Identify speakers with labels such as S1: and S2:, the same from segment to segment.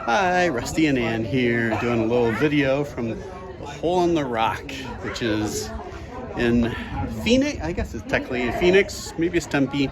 S1: Hi, Rusty and Ann here, doing a little video from the Hole in the Rock, which is in Phoenix. I guess it's technically in Phoenix, maybe it's Tempe.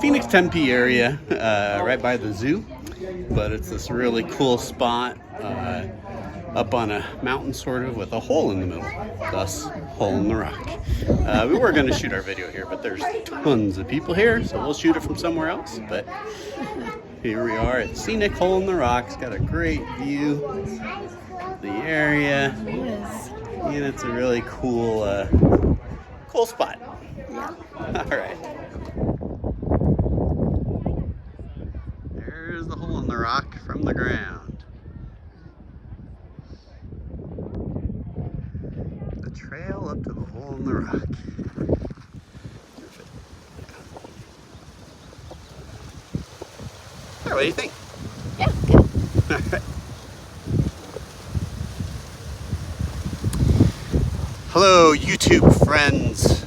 S1: Phoenix, Tempe area, right by the zoo. But it's this really cool spot up on a mountain sort of with a hole in the middle, thus Hole in the Rock. We were going to shoot our video here, but there's tons of people here, so we'll shoot it from somewhere else. But here we are at Scenic Hole in the Rock. It's got a great view of the area.
S2: It is.
S1: And it's a really cool, cool spot.
S2: Yeah.
S1: All right. There's the Hole in the Rock from the ground. The trail up to the Hole in the Rock. What do you think?
S2: Yeah, good.
S1: Hello, YouTube friends.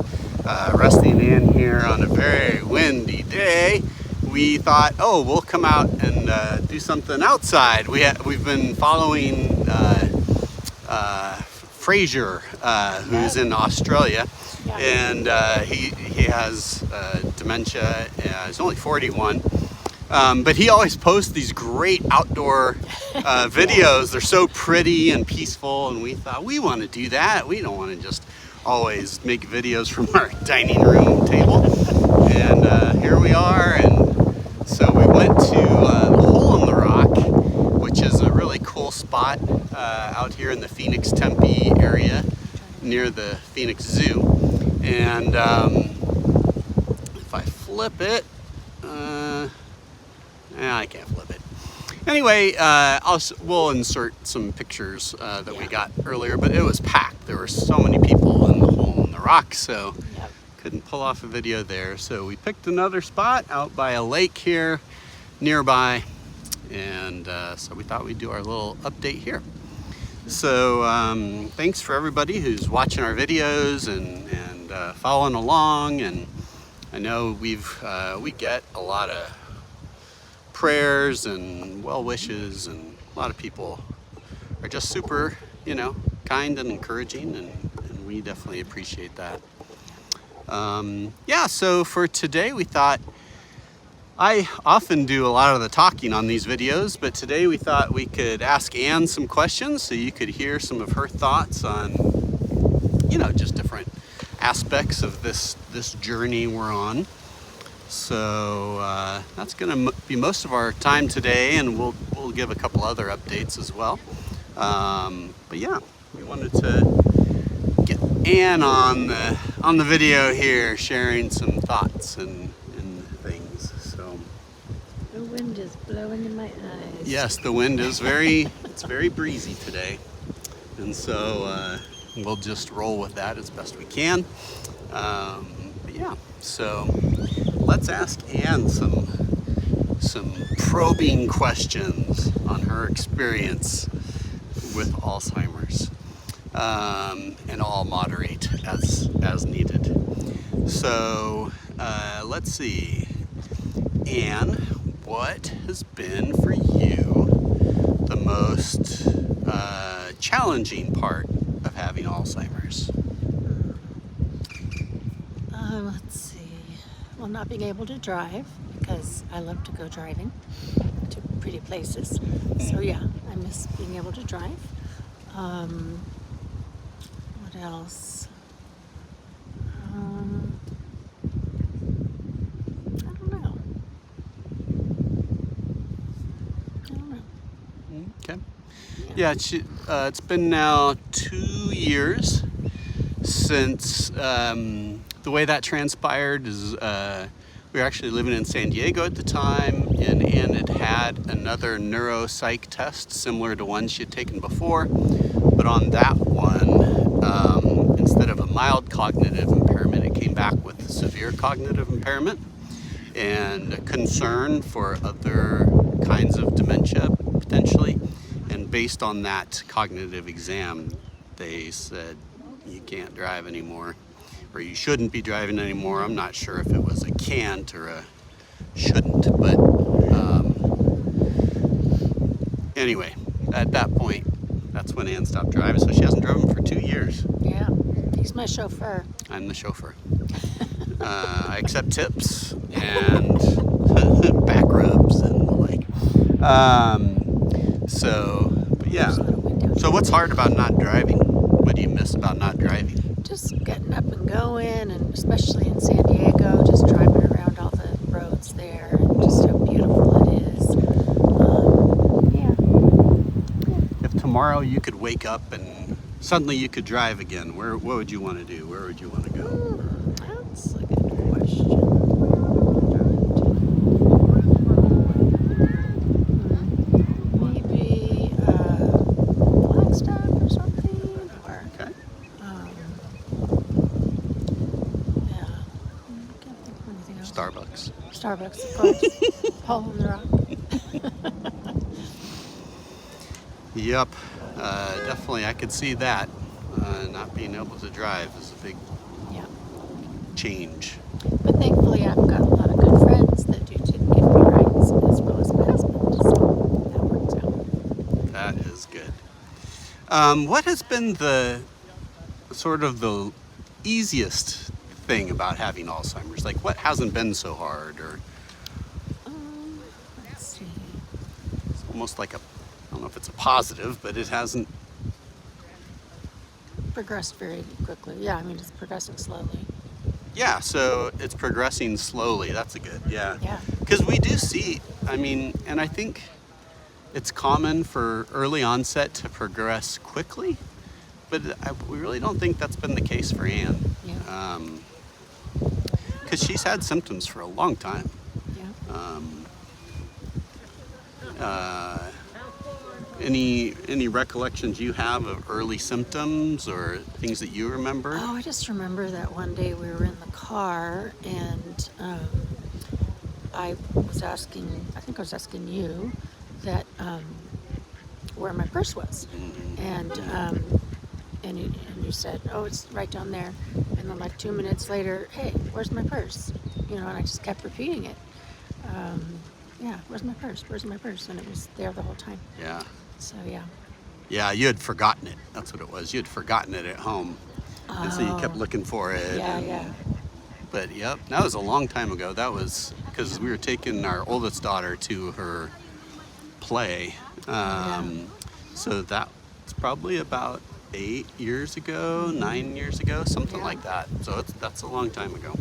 S1: Rusty and Ann here on a very windy day. We thought, oh, we'll come out and do something outside. We've been following Fraser, who's in Australia, and he has dementia. He's only 41. But he always posts these great outdoor videos. They're so pretty and peaceful, and we thought we want to do that. We don't want to just always make videos from our dining room table. And here we are, and so we went to the Hole in the Rock, which is a really cool spot out here in the Phoenix Tempe area near the Phoenix Zoo. And if I flip it, I can't flip it. Anyway, we'll insert some pictures that we got earlier, but it was packed. There were so many people in the Hole in the Rock, so couldn't pull off a video there. So we picked another spot out by a lake here nearby, and so we thought we'd do our little update here. So thanks for everybody who's watching our videos and following along. And I know we get a lot of prayers and well wishes, and a lot of people are just super, kind and encouraging, and we definitely appreciate that. Yeah, so for today we thought, I often do a lot of the talking on these videos, but today we thought we could ask Ann some questions so you could hear some of her thoughts on, just different aspects of this journey we're on. So that's going to be most of our time today, and we'll give a couple other updates as well. But yeah, we wanted to get Ann on the video here, sharing some thoughts and things. So
S2: the wind is blowing in my eyes.
S1: yes, the wind is it's very breezy today, and so we'll just roll with that as best we can. But yeah, so let's ask Ann some probing questions on her experience with Alzheimer's, and I'll moderate as needed. So let's see, Ann, what has been for you the most challenging part of having Alzheimer's?
S2: Let's see. Well, not being able to drive, because I love to go driving to pretty places. So yeah, I miss being able to drive. What else? I don't know.
S1: Okay. Yeah, it's been now 2 years since the way that transpired is we were actually living in San Diego at the time, and Ann had another neuropsych test similar to one she had taken before, but on that one, instead of a mild cognitive impairment, it came back with severe cognitive impairment and a concern for other kinds of dementia potentially. And based on that cognitive exam, they said you can't drive anymore, or you shouldn't be driving anymore. I'm not sure if it was a can't or a shouldn't. But anyway, at that point, that's when Ann stopped driving. So she hasn't driven for 2 years.
S2: Yeah. He's my chauffeur.
S1: I'm the chauffeur. I accept tips and back rubs and the like. But yeah. So what's hard about not driving? What do you miss about not driving?
S2: Just getting up and going, and especially in San Diego, just driving around all the roads there, and just how beautiful it is.
S1: If tomorrow you could wake up and suddenly you could drive again, what would you want to do? Where would you want to go?
S2: That's a good question. Maybe Flagstaff or something, or
S1: Okay.
S2: yeah, I can't think of anything else.
S1: Starbucks.
S2: Starbucks, of course. Hole in the Rock.
S1: Yep. Definitely, I could see that. Not being able to drive is a big
S2: Yeah.
S1: change.
S2: But thankfully, I've got a lot of good friends that do give me rides, as well as my husband. So that works out.
S1: That is good. What has been the sort of the easiest thing about having Alzheimer's? Like, what hasn't been so hard, or
S2: Let's see.
S1: it's almost like I don't know if it's a positive, but it hasn't.
S2: Progressed very quickly. Yeah, I mean, it's progressing slowly.
S1: Yeah, so it's progressing slowly. That's a good, yeah.
S2: Yeah.
S1: Because we do see, I mean, and I think it's common for early onset to progress quickly, but we really don't think that's been the case for Ann.
S2: Yeah.
S1: Because she's had symptoms for a long time.
S2: Yeah.
S1: Any recollections you have of early symptoms or things that you remember?
S2: Oh, I just remember that one day we were in the car, and I think I was asking you that where my purse was, and you said, oh, it's right down there, and then like 2 minutes later, hey, where's my purse? You know, and I just kept repeating it. Yeah, where's my purse? Where's my purse? And it was there the whole time.
S1: Yeah.
S2: So yeah.
S1: Yeah, you had forgotten it. That's what it was. You had forgotten it at home. And so you kept looking for it.
S2: Yeah, yeah.
S1: But yep, that was a long time ago. That was because we were taking our oldest daughter to her play. So that's probably about 8 years ago, 9 years ago, something like that. So that's a long time ago.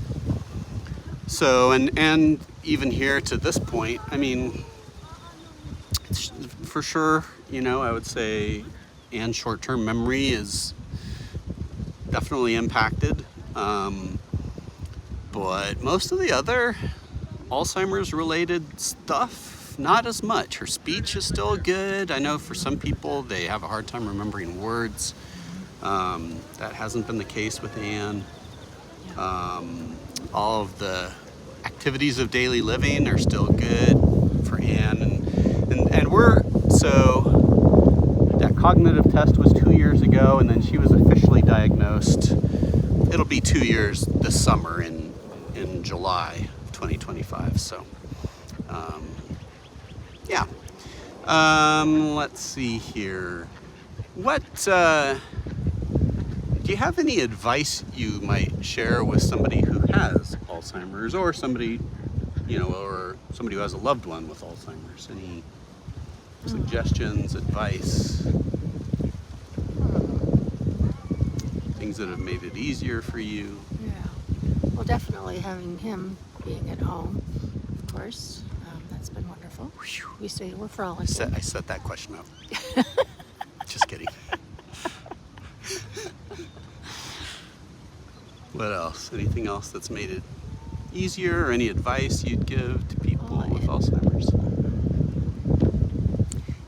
S1: So, and even here to this point, I mean, it's for sure, you know, I would say Ann's short-term memory is definitely impacted. But most of the other Alzheimer's related stuff, not as much. Her speech is still good. I know for some people they have a hard time remembering words. That hasn't been the case with Ann. All of the activities of daily living are still good for Ann, and we're so that cognitive test was 2 years ago, and then she was officially diagnosed. It'll be 2 years this summer in July of 2025. So yeah. Let's see here. What do you have any advice you might share with somebody who has Alzheimer's, or somebody, you know, or somebody who has a loved one with Alzheimer's? Any suggestions, advice, things that have made it easier for you?
S2: Yeah. Well, definitely having him being at home, of course. That's been wonderful. We say we're frolicking.
S1: I set that question up. Just kidding. What else? Anything else that's made it easier, or any advice you'd give to people with Alzheimer's?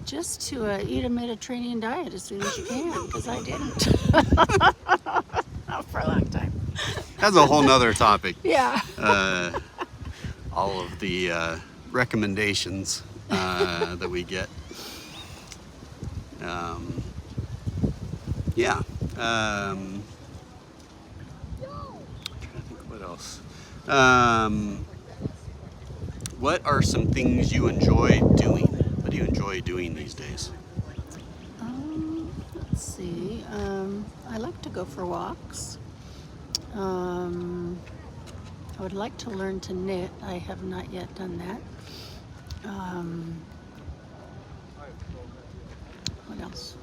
S2: Just to eat a Mediterranean diet as soon as you can, because I didn't. Not for a long time.
S1: That's a whole nother topic.
S2: Yeah.
S1: All of the recommendations that we get. Yeah. I'm trying to think what else. what are some things you enjoy doing? What do you enjoy doing these days?
S2: Let's see. I like to go for walks. I would like to learn to knit. I have not yet done that. What else?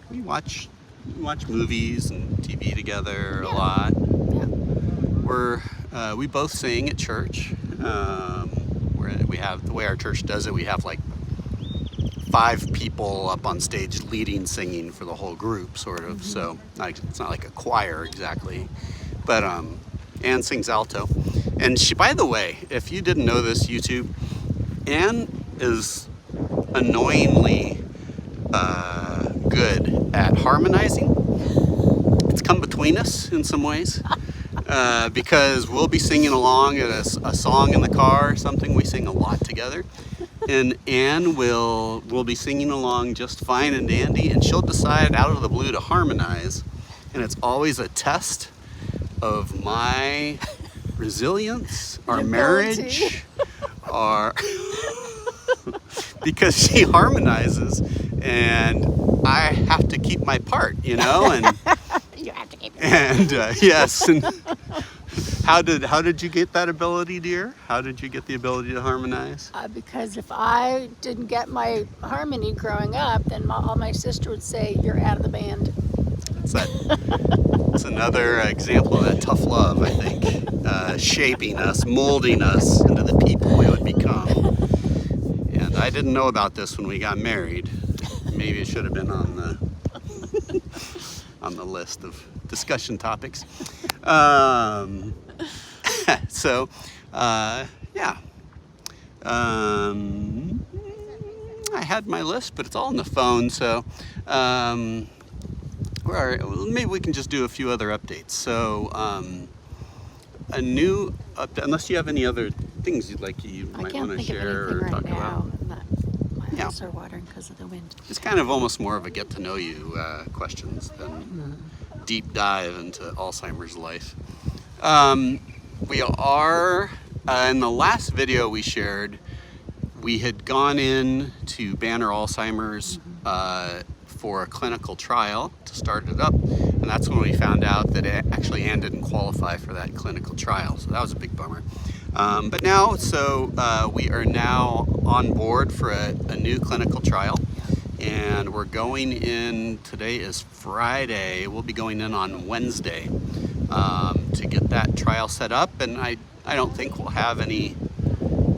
S1: We watch movies and TV together a
S2: Yeah.
S1: lot.
S2: Yeah.
S1: We both sing at church. We have, the way our church does it, we have like 5 people up on stage leading singing for the whole group, sort of. So it's not like a choir exactly, but Anne sings alto. And she, by the way, if you didn't know this, YouTube, Anne is annoyingly good at harmonizing. It's come between us in some ways. Because we'll be singing along at a song in the car or something. We sing a lot together. And Anne will be singing along just fine and dandy, and she'll decide out of the blue to harmonize. And it's always a test of my resilience, our marriage, our because she harmonizes and I have to keep my part, you know, and
S2: You have to keep it.
S1: and yes. And how did you get that ability, dear? How did you get the ability to harmonize?
S2: Because if I didn't get my harmony growing up, then all my sister would say, "You're out of the band."
S1: It's another example of that tough love, I think, shaping us, molding us into the people we would become. And I didn't know about this when we got married. Maybe it should have been on the list of discussion topics. So, yeah. I had my list, but it's all on the phone, so maybe we can just do a few other updates. So, a new update, unless you have any other things you might want to share or talk about.
S2: My eyes are watering because of the wind.
S1: It's kind of almost more of a get to know you questions than deep dive into Alzheimer's life. We are, in the last video we shared, we had gone in to Banner Alzheimer's for a clinical trial to start it up, and that's when we found out that actually Anne didn't qualify for that clinical trial, so that was a big bummer. But now, we are now on board for a new clinical trial, and we're going in, today is Friday, we'll be going in on Wednesday to get that trial set up, and I don't think we'll have any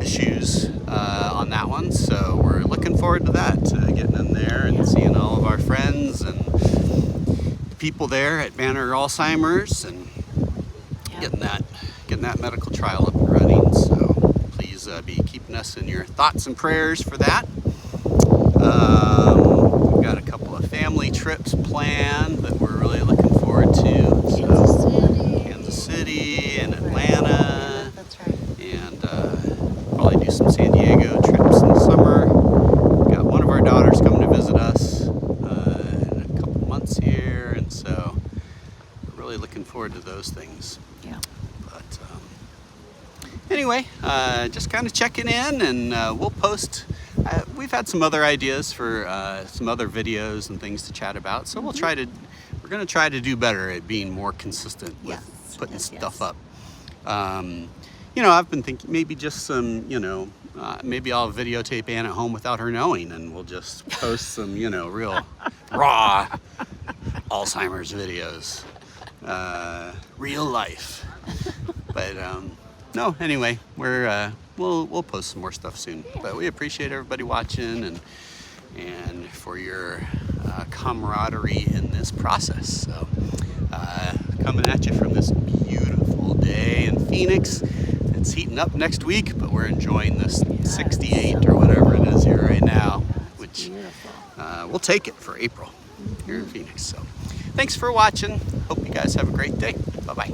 S1: issues on that one, so we're looking forward to that, getting in there and seeing all of our friends and people there at Banner Alzheimer's and getting that medical trial up and running. So please be keeping us in your thoughts and prayers for that. We've got a couple of family trips planned that we're really looking forward to. Kansas City and Atlanta.
S2: That's right.
S1: And probably do some San Diego trips in the summer. We've got one of our daughters coming to visit us in a couple months here, and so we're really looking forward to those things.
S2: Yeah.
S1: But anyway, just kind of checking in, and we'll post. We've had some other ideas for some other videos and things to chat about, so we're going to try to do better at being more consistent with putting stuff up. I've been thinking maybe just some, maybe I'll videotape Anne at home without her knowing, and we'll just post some, real raw Alzheimer's videos, real life. But no, anyway, we'll post some more stuff soon. But we appreciate everybody watching and for your camaraderie in this process. So coming at you from this beautiful day in Phoenix. It's heating up next week, but we're enjoying this 68 or whatever it is here right now, which we'll take it for April here in Phoenix. So thanks for watching. Hope you guys have a great day. Bye-bye.